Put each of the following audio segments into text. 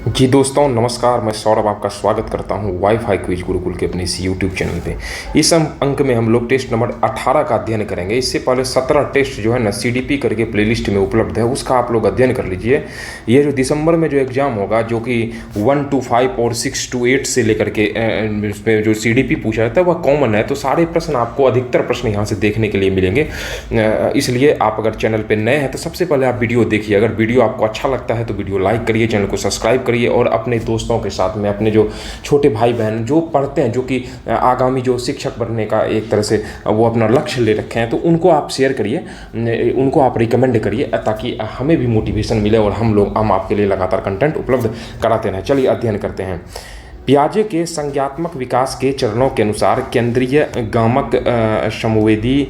जी दोस्तों नमस्कार, मैं सौरभ आपका स्वागत करता हूं वाईफाई क्विज गुरुकुल के अपने इस यूट्यूब चैनल पे। इस अंक में हम लोग टेस्ट नंबर 18 का अध्ययन करेंगे। इससे पहले 17 टेस्ट जो है ना सीडीपी करके प्लेलिस्ट में उपलब्ध है, उसका आप लोग अध्ययन कर लीजिए। ये जो दिसंबर में जो एग्ज़ाम होगा, जो कि 1 to 5 और 6 to 8 से लेकर के इसमें जो सीडीपी पूछा जाता है वह कॉमन है, तो सारे प्रश्न आपको अधिकतर प्रश्न यहाँ से देखने के लिए मिलेंगे। इसलिए आप अगर चैनल पर नए हैं तो सबसे पहले आप वीडियो देखिए। अगर वीडियो आपको अच्छा लगता है तो वीडियो लाइक करिए, चैनल को सब्सक्राइब करिए और अपने दोस्तों के साथ में, अपने जो छोटे भाई बहन जो पढ़ते हैं, जो कि आगामी जो शिक्षक बनने का एक तरह से वो अपना लक्ष्य ले रखे हैं, तो उनको आप शेयर करिए, उनको आप रिकमेंड करिए, ताकि हमें भी मोटिवेशन मिले और हम आपके लिए लगातार कंटेंट उपलब्ध कराते रहें। चलिए अध्ययन करते हैं। पियाजे के संज्ञात्मक विकास के चरणों के अनुसार केंद्रीय गामक संवेदी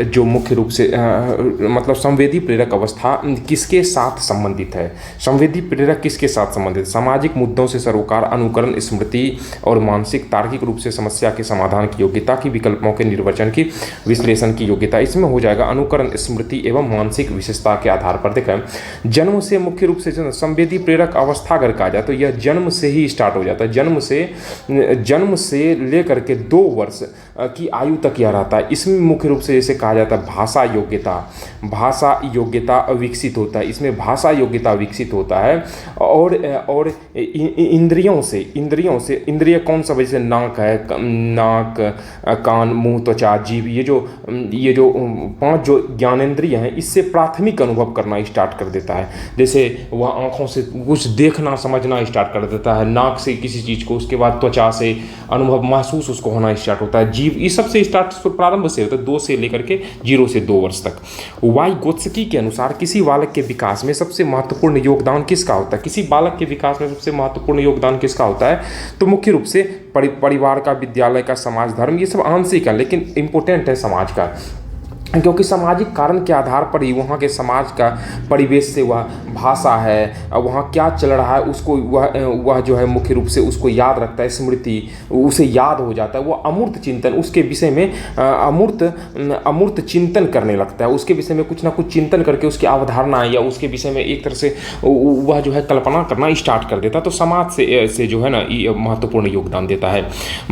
जो मुख्य रूप से मतलब संवेदी प्रेरक अवस्था किसके साथ संबंधित है? संवेदी प्रेरक किसके साथ संबंधित? सामाजिक मुद्दों से सरोकार, अनुकरण, स्मृति और मानसिक तार्किक रूप से समस्या के समाधान की योग्यता की, विकल्पों के निर्वचन की, विश्लेषण की योग्यता। इसमें हो जाएगा अनुकरण, स्मृति एवं मानसिक विशेषता के आधार पर। देखें, जन्म से मुख्य रूप से संवेदी प्रेरक अवस्था अगर कहा जाए तो यह जन्म से ही स्टार्ट हो जाता है। जन्म से लेकर के 2 वर्ष की आयु तक यह रहता है। इसमें मुख्य रूप से जैसे कहा जाता है भाषा योग्यता विकसित होता है। इसमें भाषा योग्यता विकसित होता है और इंद्रियों से इंद्रिय कौन सा? जैसे नाक, कान, मुंह, त्वचा, जीभ, ये जो 5 जो ज्ञानेंद्रिय हैं, इससे प्राथमिक अनुभव करना स्टार्ट कर देता है। जैसे वह आंखों से कुछ देखना समझना स्टार्ट कर देता है, नाक से किसी चीज़ को, उसके बाद त्वचा से अनुभव महसूस उसको होना स्टार्ट होता है, जीव, ये सबसे स्टार्ट प्रारंभ से होता है 2 से लेकर के 0 से 2 वर्ष तक। वाइगोत्स्की के अनुसार किसी बालक के विकास में सबसे महत्वपूर्ण योगदान किसका होता है? किसी बालक के विकास में सबसे महत्वपूर्ण योगदान किसका होता है? तो मुख्य रूप से परिवार का, विद्यालय का, समाज, धर्म, ये सब आंशिक है, लेकिन इंपॉर्टेंट है समाज का, क्योंकि सामाजिक कारण के आधार पर ही वहाँ के समाज का परिवेश से वह भाषा है, वहाँ क्या चल रहा है उसको वह जो है मुख्य रूप से उसको याद रखता है, स्मृति उसे याद हो जाता है, वो अमूर्त चिंतन उसके विषय में अमूर्त चिंतन करने लगता है, उसके विषय में कुछ ना कुछ चिंतन करके उसकी अवधारणा या उसके विषय में एक तरह से वह जो है कल्पना करना स्टार्ट कर देता है। तो समाज से जो है ना ये महत्वपूर्ण योगदान देता है।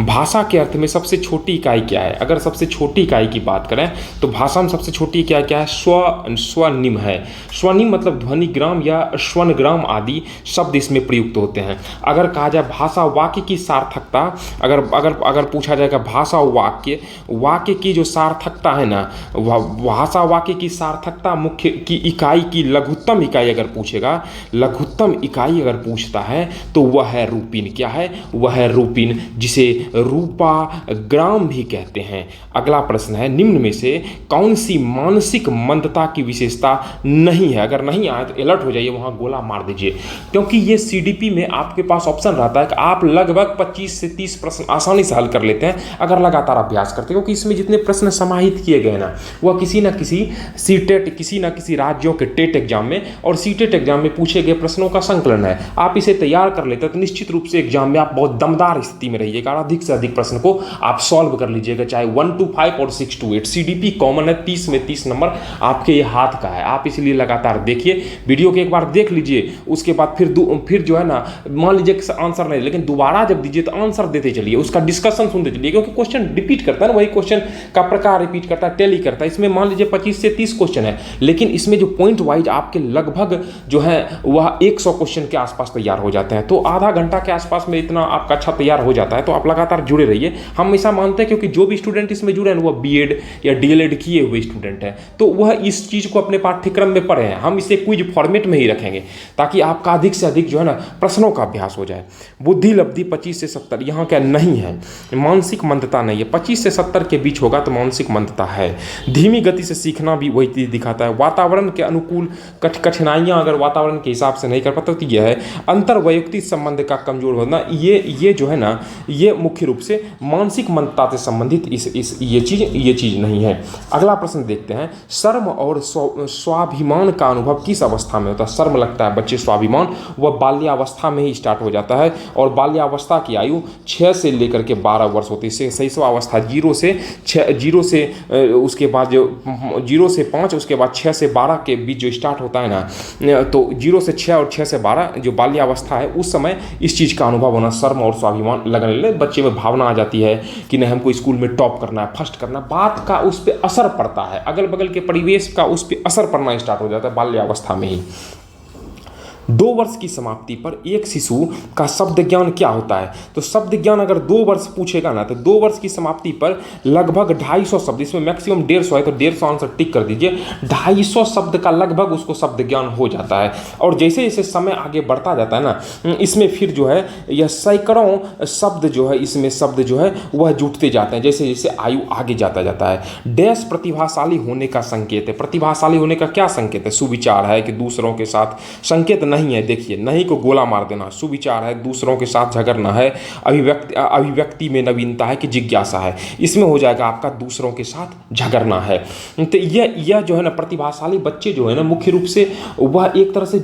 भाषा के अर्थ में सबसे छोटी इकाई क्या है? अगर सबसे छोटी इकाई की बात करें तो भाषा में सबसे छोटी क्या है? स्वनिम है। स्वनिम मतलब ध्वनिग्राम या श्वनग्राम आदि शब्द इसमें प्रयुक्त होते हैं। अगर कहा जाए भाषा वाक्य की सार्थकता, अगर पूछा जाएगा भाषा वाक्य की जो सार्थकता है ना, भाषा वाक्य की सार्थकता मुख्य की इकाई की लघुत्तम इकाई अगर पूछेगा, लघुत्तम इकाई अगर पूछता है तो वह है रूपिन। क्या है? वह है रूपिन, जिसे रूपा ग्राम भी कहते हैं। अगला प्रश्न है, निम्न में से कौन सी मानसिक मंदता की विशेषता नहीं है? अगर नहीं आए तो अलर्ट हो जाइए, वहां गोला मार दीजिए, क्योंकि ये सीडीपी में आपके पास ऑप्शन रहता है कि आप लगभग 25 से 30 प्रश्न आसानी से हल कर लेते हैं अगर लगातार अभ्यास करते हैं, क्योंकि इसमें जितने प्रश्न समाहित किए गए ना, वह किसी न किसी सीटेट, किसी न किसी राज्यों के टेट एग्जाम में और सीटेट एग्जाम में पूछे गए प्रश्नों का संकलन है। आप इसे तैयार कर लेते हैं तो निश्चित रूप से एग्जाम में आप बहुत दमदार स्थिति में रहिएगा, अधिक से अधिक प्रश्न को आप सॉल्व कर लीजिएगा, चाहे 1 to 5 और 6 to 8। सीडीपी कॉमन है, 30 में 30 नंबर आपके ये हाथ का है। आप इसलिए लगातार देखिए, वीडियो को एक बार देख लीजिए, उसके बाद फिर जो है ना, मान लीजिए कि आंसर नहीं, लेकिन दोबारा जब दीजिए तो आंसर देते चलिए, उसका डिस्कशन सुनते चलिए, क्योंकि क्वेश्चन रिपीट करता है ना, वही क्वेश्चन का प्रकार रिपीट करता है, टेली करता है। इसमें मान लीजिए 25 से 30 क्वेश्चन है, लेकिन इसमें जो पॉइंट वाइज आपके लगभग जो है वह 100 क्वेश्चन के आसपास तैयार हो जाते हैं। तो आधा घंटा के आसपास में इतना आपका अच्छा तैयार हो जाता है। तो आप लगातार जुड़े रहिए। हम हमेशा मानते हैं क्योंकि जो भी स्टूडेंट इसमें जुड़े हैं वह बीएड या डीएलएड किए हुए स्टूडेंट हैं, तो वह इस चीज़ को अपने पाठ्यक्रम में पढ़े हैं। हम इसे क्विज फॉर्मेट में ही रखेंगे ताकि आपका अधिक से अधिक जो है ना प्रश्नों का अभ्यास हो जाए। बुद्धि लब्धि 25 से 70 यहाँ क्या नहीं है, मानसिक मंदता नहीं है। 25 से 70 के बीच होगा तो मानसिक मंदता है। धीमी गति से सीखना भी वही चीज़ दिखाता है। वातावरण के अनुकूल कठिनाइयाँ अगर वातावरण के हिसाब से नहीं कर पाता तो यह है। अंतर वैयक्तिक संबंध का कमजोर होना, ये जो है ना, ये मुख्य रूप से मानसिक मंदता से संबंधित ये चीज़ नहीं है। अगला प्रश्न देखते हैं, शर्म और स्वाभिमान का अनुभव किस अवस्था में होता है? शर्म लगता है बच्चे, स्वाभिमान वह बाल्यावस्था में ही स्टार्ट हो जाता है और बाल्यावस्था की आयु 6 से लेकर के 12 वर्ष होती है। शैशवावस्था 0 से उसके बाद जो 0 से 5, उसके बाद 6 से 12 के बीच जो स्टार्ट होता है ना, तो 0 से 6 और 6 से 12 जो बाल्यावस्था है उस समय इस चीज़ का अनुभव होना, शर्म और स्वाभिमान लगने लगे, बच्चे में भावना आ जाती है कि नहीं हमको स्कूल में टॉप करना है, फर्स्ट करना है। बात का उस पर असर पड़ता है, अगल बगल के परिवेश का उस पर असर पड़ना स्टार्ट हो जाता है बाल्यावस्था में ही। 2 वर्ष की समाप्ति पर एक शिशु का शब्द ज्ञान क्या होता है? तो शब्द ज्ञान अगर 2 वर्ष पूछेगा ना, तो 2 वर्ष की समाप्ति पर लगभग 250 शब्द, इसमें मैक्सिमम 150 है तो 150 आंसर टिक कर दीजिए। 250 शब्द का लगभग उसको शब्द ज्ञान हो जाता है। और जैसे जैसे समय आगे बढ़ता जाता है ना, इसमें फिर जो है यह सैकड़ों शब्द जो है, इसमें शब्द जो है वह जुटते जाते हैं जैसे जैसे आयु आगे जाता है। डैश प्रतिभाशाली होने का संकेत है। प्रतिभाशाली होने का क्या संकेत है? सुविचार है कि दूसरों के साथ, संकेत नहीं है, देखिए नहीं को गोला मार देना, सुविचार है, दूसरों के साथ झगड़ना है, अभिव्यक्ति में नवीनता है कि जिज्ञासा है, इसमें हो जाएगा आपका दूसरों के साथ झगड़ना है। तो यह जो है ना प्रतिभाशाली बच्चे जो है ना, मुख्य रूप से वह एक तरह से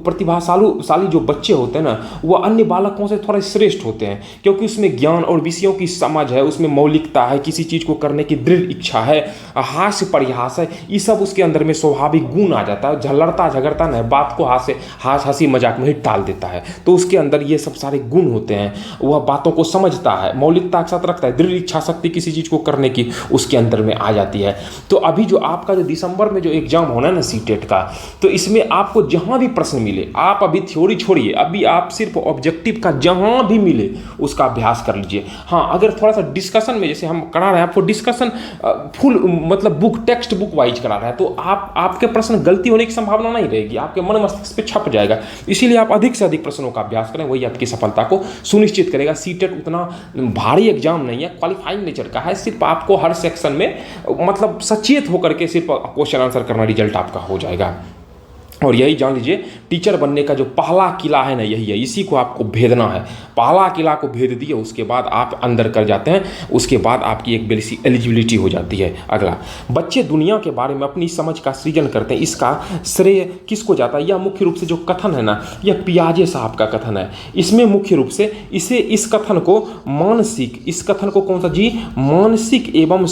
प्रतिभाशाली जो बच्चे होते हैं ना, वह अन्य बालकों से थोड़ा श्रेष्ठ होते हैं क्योंकि उसमें ज्ञान और विषयों की समझ है, उसमें मौलिकता है, किसी चीज़ को करने की दृढ़ इच्छा है, हास्य परिहास है, ये सब उसके अंदर में स्वाभाविक गुण आ जाता है। लड़ता झगड़ता नहीं, बात को हंसी मजाक में ही टाल देता है, तो उसके अंदर ये सब सारे गुण होते हैं। वह बातों को समझता है, मौलिकता के साथ रखता है, दृढ़ इच्छा शक्ति किसी चीज़ को करने की उसके अंदर में आ जाती है। तो अभी जो आपका जो दिसंबर में जो एग्जाम होना है ना सीटेट का, तो इसमें आपको जहाँ भी प्रश्न मिले, आप अभी थ्योरी छोड़िए, अभी आप सिर्फ ऑब्जेक्टिव का जहाँ भी मिले उसका अभ्यास कर लीजिए। हाँ, अगर थोड़ा सा डिस्कशन में, जैसे हम करा रहे हैं आपको डिस्कशन फुल मतलब बुक टेक्स्ट बुक वाइज करा रहे हैं, तो आपके प्रश्न गलती होने की संभावना नहीं रहेगी, आपके मन मस्तिष्क पे छप जाएगा। इसीलिए आप अधिक से अधिक प्रश्नों का अभ्यास करें, वही आपकी सफलता को सुनिश्चित करेगा। सीटेट उतना भारी एग्जाम नहीं है, क्वालिफाइंग नेचर का है, सिर्फ आपको हर सेक्शन में मतलब सचेत होकर के सिर्फ क्वेश्चन आंसर करना रिजल्ट आपका हो जाएगा। और यही जान लीजिए, टीचर बनने का जो पहला किला है ना, यही है, इसी को आपको भेदना है। पहला किला को भेद दिए, उसके बाद आप अंदर कर जाते हैं, उसके बाद आपकी एक बेसिक एलिजिबिलिटी हो जाती है। अगला, बच्चे दुनिया के बारे में अपनी समझ का सृजन करते हैं, इसका श्रेय किसको जाता है? यह मुख्य रूप से जो कथन है ना, यह पियाजे साहब का कथन है। इसमें मुख्य रूप से इस कथन को मानसिक, इस कथन को कौन सा जी? मानसिक एवं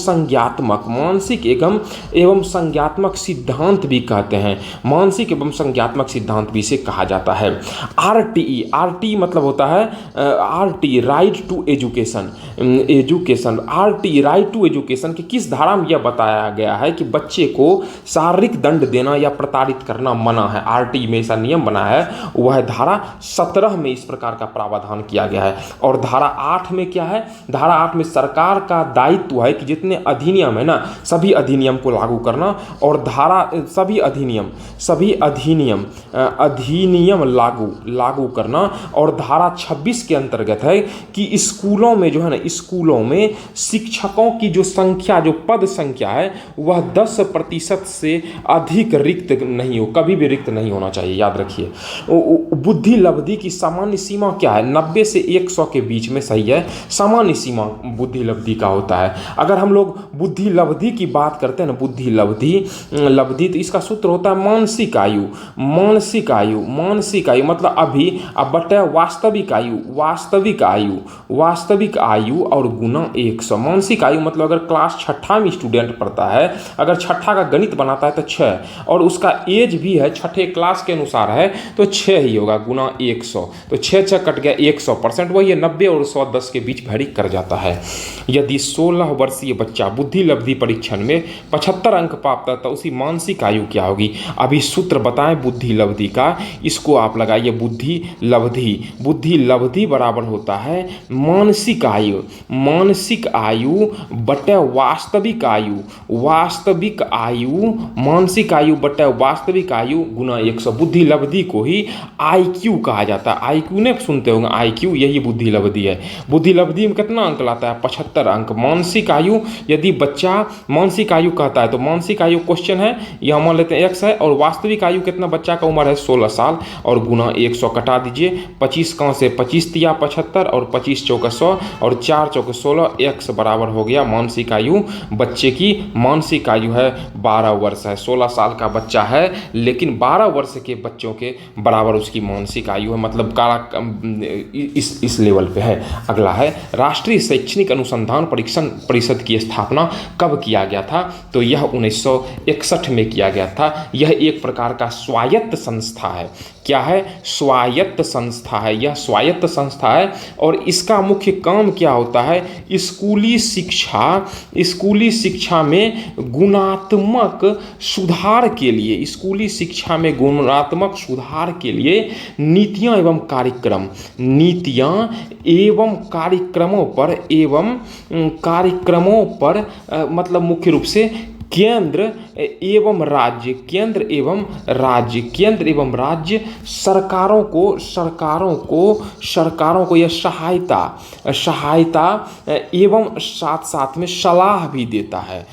संज्ञात्मक सिद्धांत भी कहते हैं। मानसिक एवं संज्ञात्मक सिद्धांत भी इसे कहा जाता है। आरटी मतलब होता है RT, right to education. RT, right to education की किस धारा में यह बताया गया है कि बच्चे को शारीरिक दंड देना या प्रताड़ित करना मना है? आरटी में ऐसा नियम बना है, वह धारा 17 में इस प्रकार का प्रावधान किया गया है। और धारा 8 में क्या है? धारा 8 में सरकार का दायित्व है कि जितने अधिनियम है ना, सभी अधिनियम को लागू करना, और सभी अधिनियम लागू करना। और धारा 26 के अंतर्गत है कि स्कूलों में जो है ना, स्कूलों में शिक्षकों की जो संख्या, जो पद संख्या है, वह 10% से अधिक रिक्त नहीं हो, कभी भी रिक्त नहीं होना चाहिए, याद रखिए। बुद्धि लब्धि की सामान्य सीमा क्या है? 90 से 100 के बीच में सही है, सामान्य सीमा बुद्धि लब्धि का होता है। अगर हम लोग बुद्धि लब्धि की बात करते हैं ना, बुद्धि लब्धि तो इसका सूत्र होता है मानसिक आयु मतलब अभी, अब बटे वास्तविक आयु और गुना 100। मानसिक आयु मतलब अगर क्लास 6 में स्टूडेंट पढ़ता है, अगर 6 का गणित बनाता है तो 6, और उसका एज भी है 6ठे क्लास के अनुसार है तो 6 ही होगा, गुना 100, तो 6 कट गया 100%, वही 90 और 110 के बीच भरी कर जाता है। यदि 16 वर्षीय बच्चा बुद्धि लब्धि परीक्षण में 75 अंक प्राप्त है तो उसकी मानसिक आयु क्या होगी? अभी सूत्र बताएं बुद्धि लब्धि का, इसको आप लगाइए। बुद्धि लब्धि बराबर होता है मानसिक आयु बटे वास्तविक आयु, मानसिक आयु बटे वास्तविक आयु गुना 100। बुद्धि लब्धि को ही IQ कहा जाता है। IQ ने सुनते होंगे, IQ, यही बुद्धि लब्धि है। बुद्धि लब्धि में कितना अंक लाता है? 75 अंक। मानसिक आयु, यदि बच्चा मानसिक आयु कहता है तो मानसिक आयु क्वेश्चन है, यह मान लेते हैं X है, और वास्तविक आयु आयु कितना बच्चा का उम्र है 16 साल, और गुना 100 कटा दीजिए, 25 कहाँ से 25 तिया 75 और 25 चौका 100 और 4 चौके 16, x बराबर हो गया मानसिक आयु। बच्चे की मानसिक आयु है 12 वर्ष है। 16 साल का बच्चा है लेकिन 12 वर्ष के बच्चों के बराबर उसकी मानसिक आयु है, मतलब इस लेवल पे है। अगला है राष्ट्रीय शैक्षणिक अनुसंधान परीक्षण परिषद की स्थापना कब किया गया था? तो यह 1961 में किया गया था। यह एक प्रकार का स्वायत्त संस्था है। क्या है? स्वायत्त संस्था है। यह स्वायत्त संस्था है और इसका मुख्य काम क्या होता है? स्कूली शिक्षा में गुणात्मक सुधार के लिए, स्कूली शिक्षा में गुणात्मक सुधार के लिए नीतियां एवं कार्यक्रमों पर मतलब मुख्य रूप से केंद्र एवं राज्य सरकारों को यह सहायता एवं साथ में सलाह देता है।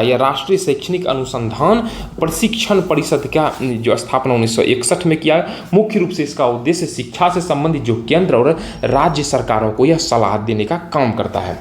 यह राष्ट्रीय शैक्षणिक अनुसंधान प्रशिक्षण परिषद का जो स्थापना 1961 में किया है। मुख्य रूप से इसका उद्देश्य शिक्षा से संबंधित जो केंद्र और राज्य सरकारों को यह सलाह देने का काम करता है।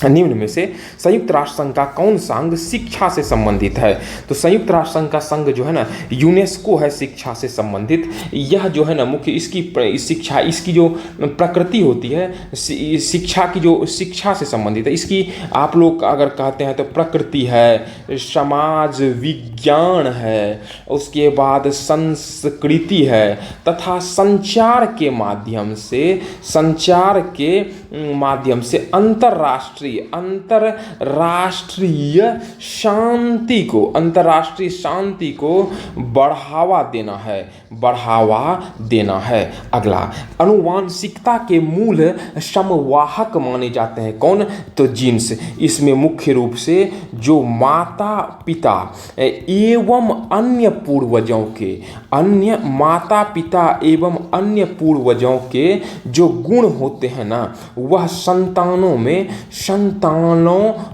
निम्न में से संयुक्त राष्ट्र संघ का कौन सा अंग शिक्षा से संबंधित है? तो संयुक्त राष्ट्र संघ का संघ जो है ना यूनेस्को है शिक्षा से संबंधित। यह जो है ना मुख्य इसकी जो प्रकृति होती है शिक्षा से संबंधित है। इसकी आप लोग अगर कहते हैं तो प्रकृति है, समाज विज्ञान है, उसके बाद संस्कृति है तथा संचार के माध्यम से अंतरराष्ट्रीय शांति को बढ़ावा देना है। अगला अनुवांशिकता के मूल समवाहक माने जाते हैं कौन? तो जीन्स। इसमें मुख्य रूप से जो माता पिता एवं अन्य पूर्वजों के जो गुण होते हैं ना वह संतानों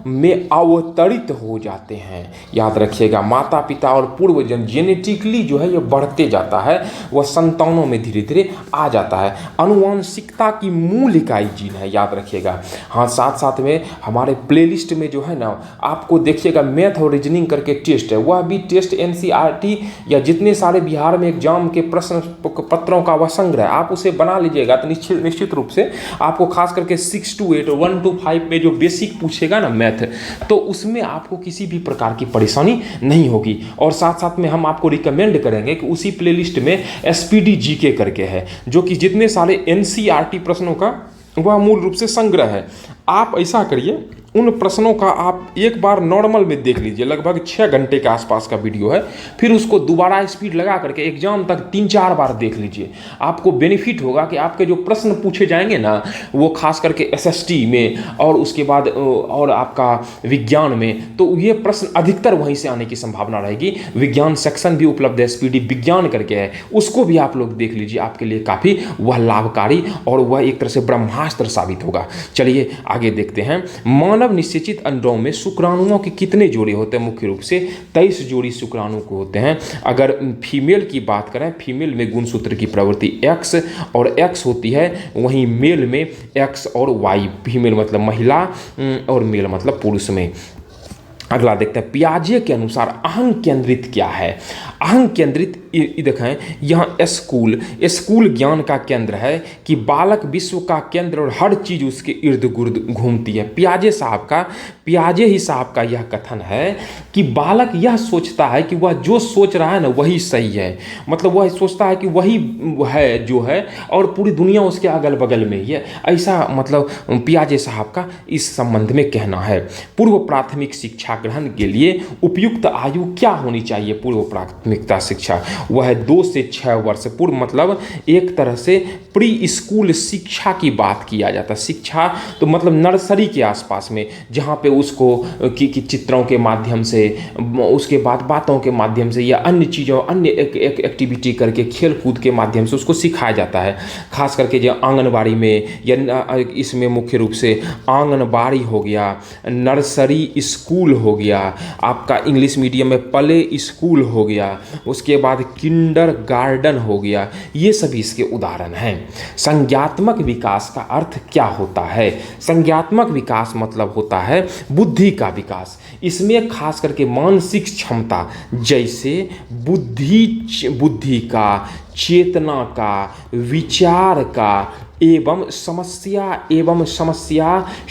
में अवतरित हो जाते हैं। याद रखिएगा, माता पिता और पूर्वजन जेनेटिकली जो है ये बढ़ते जाता है, वह संतानों में धीरे धीरे आ जाता है। अनुवांशिकता की मूल इकाई जीन है, याद रखिएगा। हाँ, साथ में हमारे प्लेलिस्ट में जो है ना आपको देखिएगा मैथ और रीजनिंग करके टेस्ट है, वह भी टेस्ट NCERT या जितने सारे बिहार में एग्जाम के प्रश्न पत्रों का वह संग्रह आप उसे बना लीजिएगा तो निश्चित रूप से आपको खास करके 6 to 8 और 1 to 5 में जो बेसिक पूछेगा ना मैथ, तो उसमें आपको किसी भी प्रकार की परेशानी नहीं होगी। और साथ में हम आपको रिकमेंड करेंगे कि उसी प्लेलिस्ट में SPD GK करके है, जो कि जितने सारे NCERT प्रश्नों का वह मूल रूप से संग्रह है। आप ऐसा करिए, उन प्रश्नों का आप एक बार नॉर्मल में देख लीजिए, लगभग 6 घंटे के आसपास का वीडियो है, फिर उसको दोबारा स्पीड लगा करके एग्जाम तक 3-4 बार देख लीजिए। आपको बेनिफिट होगा कि आपके जो प्रश्न पूछे जाएंगे ना वो खास करके SST में और उसके बाद और आपका विज्ञान में, तो ये प्रश्न अधिकतर वहीं से आने की संभावना रहेगी। विज्ञान सेक्शन भी उपलब्ध है, SPD विज्ञान करके है, उसको भी आप लोग देख लीजिए, आपके लिए काफ़ी वह लाभकारी और वह एक तरह से ब्रह्मास्त्र साबित होगा। चलिए आगे देखते हैं। मानव निषेचित अंडों में शुक्राणुओं के कितने जोड़े होते हैं? मुख्य रूप से 23 जोड़ी शुक्राणु को होते हैं। अगर फीमेल की बात करें, फीमेल में गुणसूत्र की प्रवृत्ति X और X होती है, वहीं मेल में X और Y। फीमेल मतलब महिला और मेल मतलब पुरुष में। अगला देखते हैं, पियाजे के अनुसार अहं केंद्रित क्या है? अहं केंद्रित देखें, यहाँ स्कूल ज्ञान का केंद्र है कि बालक विश्व का केंद्र और हर चीज़ उसके इर्द गिर्द घूमती है। पियाजे ही साहब का यह कथन है कि बालक यह सोचता है कि वह जो सोच रहा है ना वही सही है, मतलब वह सोचता है कि वही है जो है और पूरी दुनिया उसके अगल बगल में ही है। ऐसा मतलब पियाजे साहब का इस संबंध में कहना है। पूर्व प्राथमिक शिक्षा ग्रहण के लिए उपयुक्त आयु क्या होनी चाहिए? पूर्व प्राथमिकता शिक्षा वह 2 से 6 वर्ष पूर्व, मतलब एक तरह से प्री स्कूल शिक्षा की बात किया जाता है। शिक्षा तो मतलब नर्सरी के आसपास में, जहाँ पे उसको कि चित्रों के माध्यम से, उसके बाद बातों के माध्यम से या अन्य चीज़ों, अन्य एक एक्टिविटी करके, खेल कूद के माध्यम से उसको सिखाया जाता है। खास करके जो आंगनबाड़ी में या इसमें मुख्य रूप से आंगनबाड़ी हो गया, नर्सरी स्कूल हो गया, आपका इंग्लिश मीडियम में प्ले स्कूल हो गया, उसके बाद किंडर गार्डन हो गया, ये सभी इसके उदाहरण हैं। संज्ञात्मक विकास का अर्थ क्या होता है? संज्ञात्मक विकास मतलब होता है बुद्धि का विकास। इसमें खास करके मानसिक क्षमता जैसे बुद्धि का, चेतना का, विचार का एवं समस्या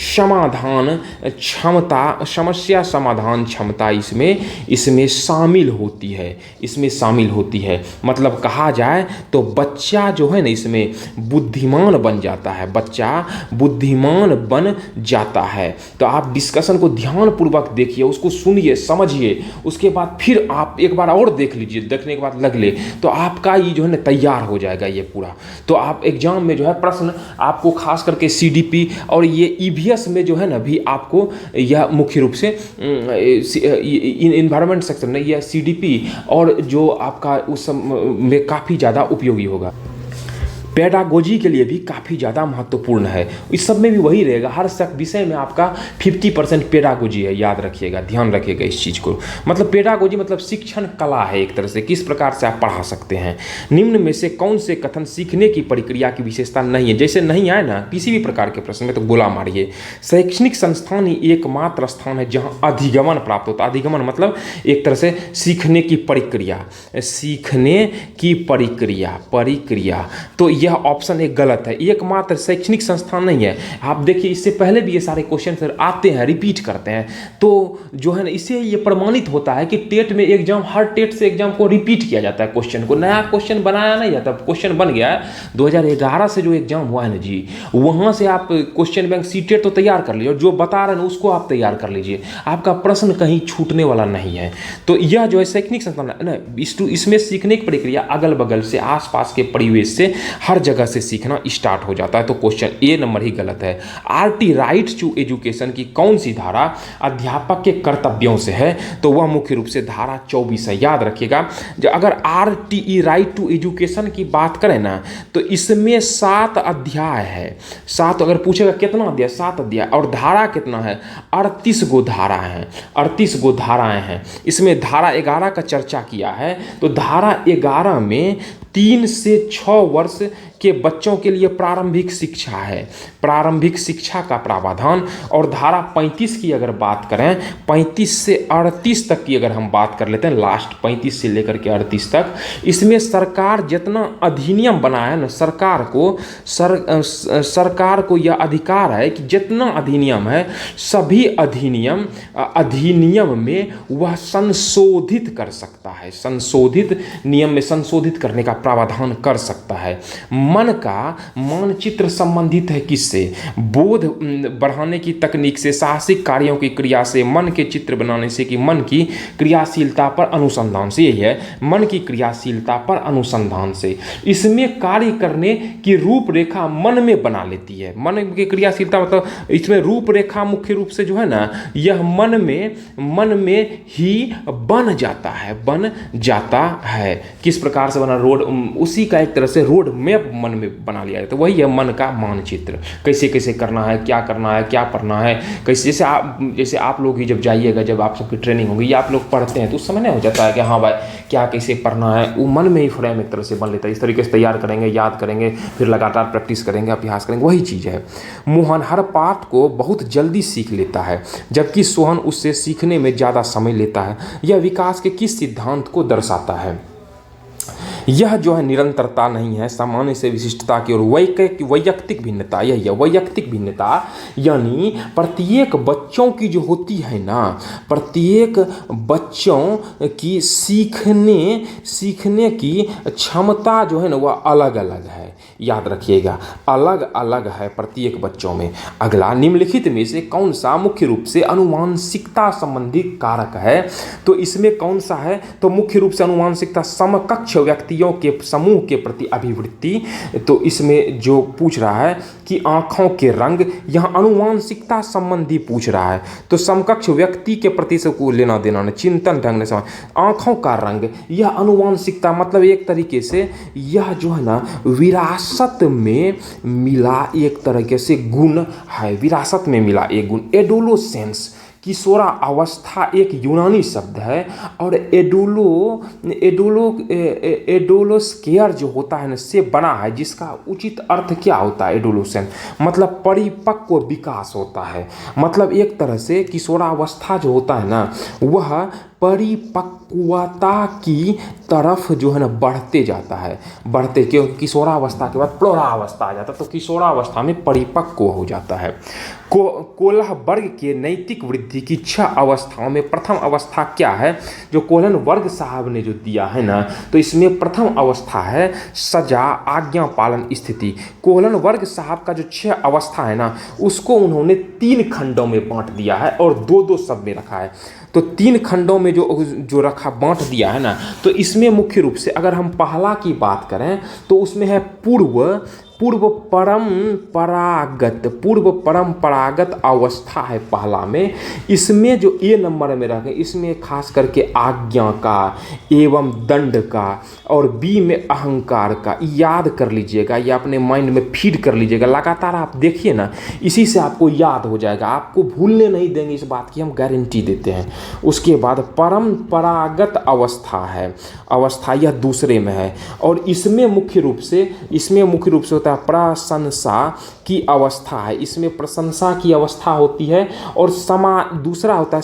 समाधान क्षमता, समस्या समाधान क्षमता इसमें शामिल होती है। इसमें शामिल होती है मतलब कहा जाए तो बच्चा जो है ना इसमें बुद्धिमान बन जाता है। बच्चा बुद्धिमान बन जाता है। तो आप डिस्कशन को ध्यानपूर्वक देखिए, उसको सुनिए, समझिए, उसके बाद फिर आप एक बार और देख लीजिए, देखने के बाद लग ले तो आपका ये जो है ना तैयार हो जाएगा ये पूरा। तो आप एग्जाम में जो है प्रश्न आपको खास करके सीडीपी और ये ईवीएस में जो है ना भी आपको यह मुख्य रूप से इन्वायरमेंट सेक्शन में यह सीडीपी और जो आपका उस में काफ़ी ज़्यादा उपयोगी होगा। पेडागोजी के लिए भी काफ़ी ज़्यादा महत्वपूर्ण है। इस सब में भी वही रहेगा, हर विषय में आपका 50% पेडागोजी है। याद रखिएगा, ध्यान रखिएगा इस चीज़ को। मतलब पेडागोजी मतलब शिक्षण कला है एक तरह से, किस प्रकार से आप पढ़ा सकते हैं। निम्न में से कौन से कथन सीखने की प्रक्रिया की विशेषता नहीं है? जैसे नहीं आए ना किसी भी प्रकार के प्रश्न में तो गोला मारिए। शैक्षणिक संस्थान ही एकमात्र स्थान है जहाँ अधिगमन प्राप्त होता है। अधिगमन मतलब एक तरह से सीखने की प्रक्रिया, सीखने की प्रक्रिया। तो यह ऑप्शन एक गलत है। एकमात्र शैक्षणिक संस्थान नहीं है। आप देखिए इससे पहले भी ये सारे क्वेश्चन आते हैं, रिपीट करते हैं, तो जो है ना इससे ये प्रमाणित होता है कि टेट में एग्जाम, हर टेट से एग्जाम को रिपीट किया जाता है। क्वेश्चन को नया क्वेश्चन बनाया नहीं जाता। क्वेश्चन बन गया है 2011 से जो एग्जाम हुआ है ना जी, वहाँ से आप क्वेश्चन बैंक सीटेट तो तैयार कर लीजिए और जो बता रहे हैं उसको आप तैयार कर लीजिए। आपका प्रश्न कहीं छूटने वाला नहीं है। तो यह जो है शैक्षणिक संस्थान है ना, इसमें सीखने की प्रक्रिया अगल बगल से, आसपास के परिवेश से, हर जगह से सीखना स्टार्ट हो जाता है। तो क्वेश्चन ए नंबर ही गलत है। आरटी राइट टू एजुकेशन की कौन सी धारा अध्यापक के कर्तव्यों से है? तो वह मुख्य रूप से धारा 24 है। याद रखिएगा, जो अगर आरटीई राइट टू एजुकेशन की बात करें ना तो इसमें 7 अध्याय है। 7 अगर पूछेगा कितना अध्याय, 7 अध्याय, और धारा कितना है? 38 गो धारा है, 38 गो धाराएं हैं। इसमें धारा 11 का चर्चा किया है। तो धारा 11 में 3 से 6 वर्ष के बच्चों के लिए प्रारंभिक शिक्षा है, प्रारंभिक शिक्षा का प्रावधान। और धारा 35 की अगर बात करें, 35 से 38 तक की अगर हम बात कर लेते हैं, लास्ट 35 से लेकर के 38 तक, इसमें सरकार जितना अधिनियम बनाया ना, सरकार को यह अधिकार है कि जितना अधिनियम है सभी अधिनियम में वह संशोधित कर सकता है। संशोधित नियम में संशोधित करने का प्रावधान कर सकता है। मन का मानचित्र संबंधित है किससे? बोध बढ़ाने की तकनीक से, साहसिक कार्यों की क्रिया से, मन के चित्र बनाने से, कि मन की क्रियाशीलता पर अनुसंधान से। यही है, मन की क्रियाशीलता पर अनुसंधान से। इसमें कार्य करने की रूपरेखा मन में बना लेती है। मन की क्रियाशीलता मतलब इसमें रूपरेखा मुख्य रूप से जो है ना, यह मन में ही बन जाता है। किस प्रकार से बना? रोड, उसी का एक तरह से रोड मैप मन में बना लिया जाता है। वही है मन का मानचित्र। कैसे कैसे करना है, क्या करना है, क्या पढ़ना है, कैसे। जैसे आप लोग ही जब जाइएगा, जब आप सबकी ट्रेनिंग होगी या आप लोग पढ़ते हैं तो उस समय नहीं हो जाता है कि हाँ भाई क्या कैसे पढ़ना है, वो मन में ही फ्रेम एक तरह से बन लेता है। इस तरीके से तैयार करेंगे, याद करेंगे, फिर लगातार प्रैक्टिस करेंगे, अभ्यास करेंगे, वही चीज़ है। मोहन हर पाठ को बहुत जल्दी सीख लेता है जबकि सोहन उससे सीखने में ज़्यादा समय लेता है। यह विकास के किस सिद्धांत को दर्शाता है? यह जो है निरंतरता नहीं है, सामान्य से विशिष्टता की ओर वैयक्तिक भिन्नता। यही है वैयक्तिक भिन्नता, यानी प्रत्येक बच्चों की जो होती है ना, प्रत्येक बच्चों की सीखने की क्षमता जो है ना वह अलग अलग है। याद रखिएगा, अलग अलग है प्रत्येक बच्चों में। अगला, निम्नलिखित में से कौन सा मुख्य रूप से अनुवांशिकता संबंधी कारक है? तो इसमें कौन सा है? तो मुख्य रूप से अनुवांशिकता समकक्ष व्यक्तियों के समूह के प्रति अभिवृत्ति। तो इसमें जो पूछ रहा है कि आंखों के रंग, यहाँ अनुवांशिकता संबंधी पूछ रहा है, तो समकक्ष व्यक्ति के प्रति से को लेना देना न, चिंतन ढंग से। आंखों का रंग यह अनुवांशिकता, मतलब एक तरीके से यह जो है ना विरासत में मिला एक तरीके से गुण है, विरासत में मिला एक गुण। एडोलोसेंस, किशोरा अवस्था एक यूनानी शब्द है, और एडोलोस्केयर जो होता है ना से बना है, जिसका उचित अर्थ क्या होता है? एडोलोसेंस मतलब परिपक्व विकास होता है। मतलब एक तरह से किशोरावस्था जो होता है ना वह परिपक्वता की तरफ जो है ना बढ़ते जाता है, बढ़ते, क्योंकि किशोरावस्था के बाद प्रौढ़ावस्था आ जाता है, तो किशोरावस्था में परिपक्व हो जाता है। कोलह वर्ग के नैतिक वृद्धि की 6 अवस्थाओं में प्रथम अवस्था क्या है? जो कोलन वर्ग साहब ने जो दिया है ना, तो इसमें प्रथम अवस्था है सजा, आज्ञा पालन, स्थिति। कोलन वर्ग साहब का जो 6 अवस्था है ना उसको उन्होंने 3 खंडों में बांट दिया है और 2-2 सब में रखा है। तो 3 खंडों में जो रखा बांट दिया है ना, तो इसमें मुख्य रूप से अगर हम पहला की बात करें तो उसमें है पूर्व परंपरागत अवस्था है पहला में। इसमें जो ए नंबर में रखे, इसमें खास करके आज्ञा का एवं दंड का, और बी में अहंकार का। याद कर लीजिएगा, या अपने माइंड में फीड कर लीजिएगा, लगातार आप देखिए ना, इसी से आपको याद हो जाएगा, आपको भूलने नहीं देंगे, इस बात की हम गारंटी देते हैं। उसके बाद परंपरागत अवस्था है, अवस्था यह दूसरे में है, और इसमें मुख्य रूप से होता है प्रशंसा की अवस्था है। इसमें प्रशंसा की अवस्था होती है, और दूसरा होता है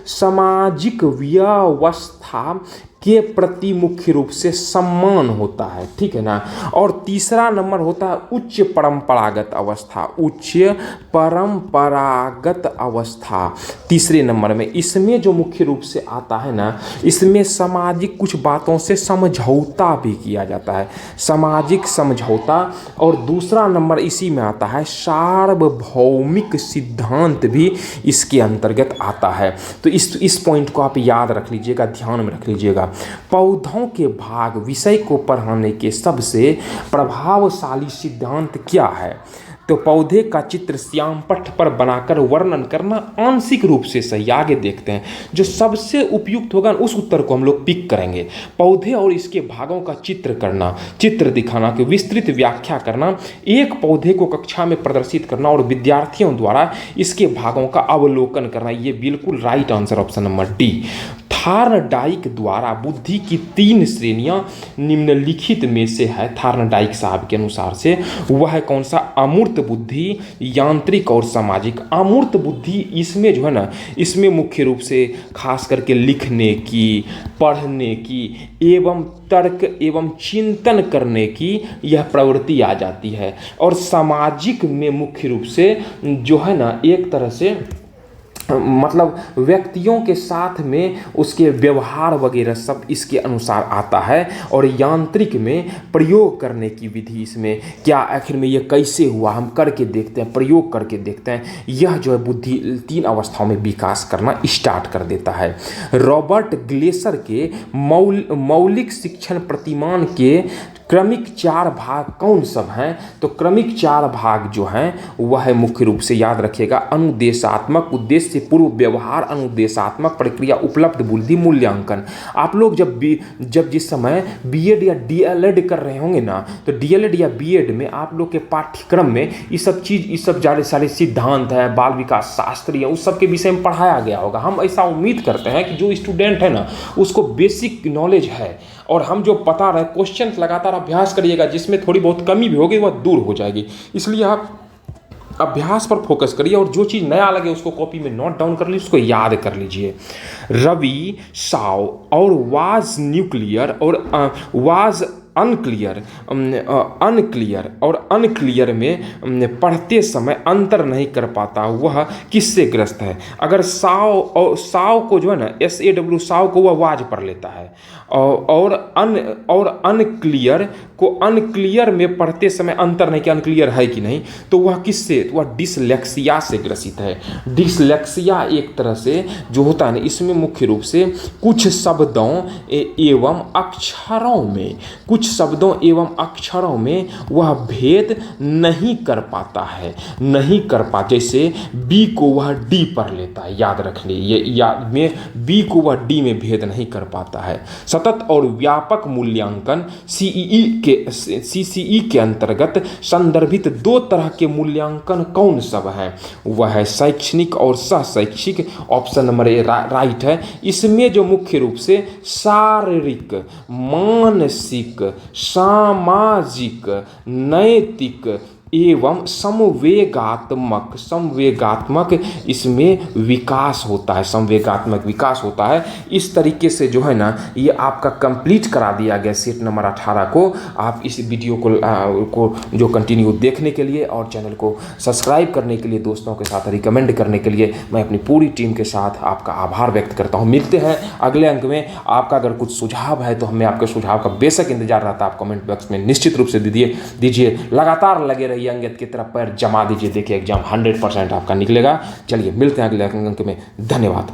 सामाजिक व्यवस्था के प्रति मुख्य रूप से सम्मान होता है, ठीक है ना। और तीसरा नंबर होता है उच्च परंपरागत अवस्था, उच्च परंपरागत अवस्था तीसरे नंबर में। इसमें जो मुख्य रूप से आता है ना, इसमें सामाजिक कुछ बातों से समझौता भी किया जाता है, सामाजिक समझौता। और दूसरा नंबर इसी में आता है सार्वभौमिक सिद्धांत भी इसके अंतर्गत आता है। तो इस पॉइंट को आप याद रख लीजिएगा, ध्यान में रख लीजिएगा। पौधों के भाग विषय को पढ़ाने के सबसे प्रभावशाली सिद्धांत क्या है? तो पौधे का चित्र श्याम पट्ट पर बनाकर वर्णन करना आंशिक रूप से सही। आगे देखते हैं, जो सबसे उपयुक्त होगा उस उत्तर को हम लोग पिक करेंगे। पौधे और इसके भागों का चित्र करना, चित्र दिखाना, कि विस्तृत व्याख्या करना, एक पौधे को कक्षा में प्रदर्शित करना और विद्यार्थियों द्वारा इसके भागों का अवलोकन करना। ये बिल्कुल right answer, option number D. Thorndike द्वारा बुद्धि की 3 श्रेणियां निम्नलिखित में से है, थार्नडाइक साहब के अनुसार से। वह है कौन सा? अमूर्त बुद्धि, यांत्रिक और सामाजिक। अमूर्त बुद्धि इसमें जो है ना, इसमें मुख्य रूप से खास करके लिखने की, पढ़ने की एवं तर्क एवं चिंतन करने की यह प्रवृत्ति आ जाती है। और सामाजिक में मुख्य रूप से जो है ना एक तरह से मतलब व्यक्तियों के साथ में उसके व्यवहार वगैरह सब इसके अनुसार आता है। और यांत्रिक में प्रयोग करने की विधि, इसमें क्या आखिर में ये कैसे हुआ, हम करके देखते हैं, प्रयोग करके देखते हैं। यह जो है बुद्धि 3 अवस्थाओं में विकास करना स्टार्ट कर देता है। रॉबर्ट ग्लेसर के मौलिक शिक्षण प्रतिमान के क्रमिक 4 भाग कौन सब हैं? तो क्रमिक 4 भाग जो हैं वह है मुख्य रूप से, याद रखिएगा, अनुदेशात्मक, उद्देश्य पूर्व, व्यवहार, अनुदेशात्मक, प्रक्रिया, उपलब्ध, बुद्धि, मूल्यांकन। आप लोग जब जिस समय बीएड या डीएलएड कर रहे होंगे ना, तो डीएलएड या बीएड में आप लोग के पाठ्यक्रम में ये सब सारे सिद्धांत है, बाल विकास शास्त्र है, उस सब के विषय में पढ़ाया गया होगा। हम ऐसा उम्मीद करते हैं कि जो स्टूडेंट है ना उसको बेसिक नॉलेज है, और हम जो पता रहे क्वेश्चन लगातार अभ्यास करिएगा, जिसमें थोड़ी बहुत कमी भी होगी वह दूर हो जाएगी। इसलिए आप अभ्यास पर फोकस करिए और जो चीज़ नया लगे उसको कॉपी में नोट डाउन कर लीजिए, उसको याद कर लीजिए। रवि साव और वाज न्यूक्लियर और वाज अनक्लियर और अनक्लियर में पढ़ते समय अंतर नहीं कर पाता, वह किससे ग्रस्त है? अगर साव को जो है ना SAW साव को वह वाज पढ़ लेता है और अनक्लियर को अनक्लियर में पढ़ते समय अंतर नहीं कि अनक्लियर है कि नहीं, तो वह किससे? तो वह डिसलेक्सिया से ग्रसित है। डिसलेक्सिया एक तरह से जो होता है ना, इसमें मुख्य रूप से कुछ शब्दों एवं अक्षरों में वह भेद नहीं कर पाता है, जैसे बी को वह डी पढ़ लेता है, याद रखने ये में बी को वह डी में भेद नहीं कर पाता है। सतत और व्यापक मूल्यांकन CCE के अंतर्गत संदर्भित दो तरह के मूल्यांकन कौन सब है? वह है शैक्षणिक और सह शैक्षिक। ऑप्शन नंबर ए राइट है। इसमें जो मुख्य रूप से शारीरिक, मानसिक, सामाजिक, नैतिक एवं संवेगात्मक इसमें विकास होता है, संवेगात्मक विकास होता है। इस तरीके से जो है ना ये आपका कंप्लीट करा दिया गया सेट नंबर 18 को। आप इस वीडियो को जो कंटिन्यू देखने के लिए और चैनल को सब्सक्राइब करने के लिए, दोस्तों के साथ रिकमेंड करने के लिए मैं अपनी पूरी टीम के साथ आपका आभार व्यक्त करता हूँ। मिलते हैं अगले अंक में। आपका अगर कुछ सुझाव है तो हमें आपके सुझाव का बेशक इंतजार रहता है। आप कमेंट बॉक्स में निश्चित रूप से दीजिए। लगातार लगे रहिए, अंगत की तरफ पैर जमा दीजिए। देखिए एग्जाम 100% आपका निकलेगा। चलिए मिलते हैं अगले अंक में। धन्यवाद।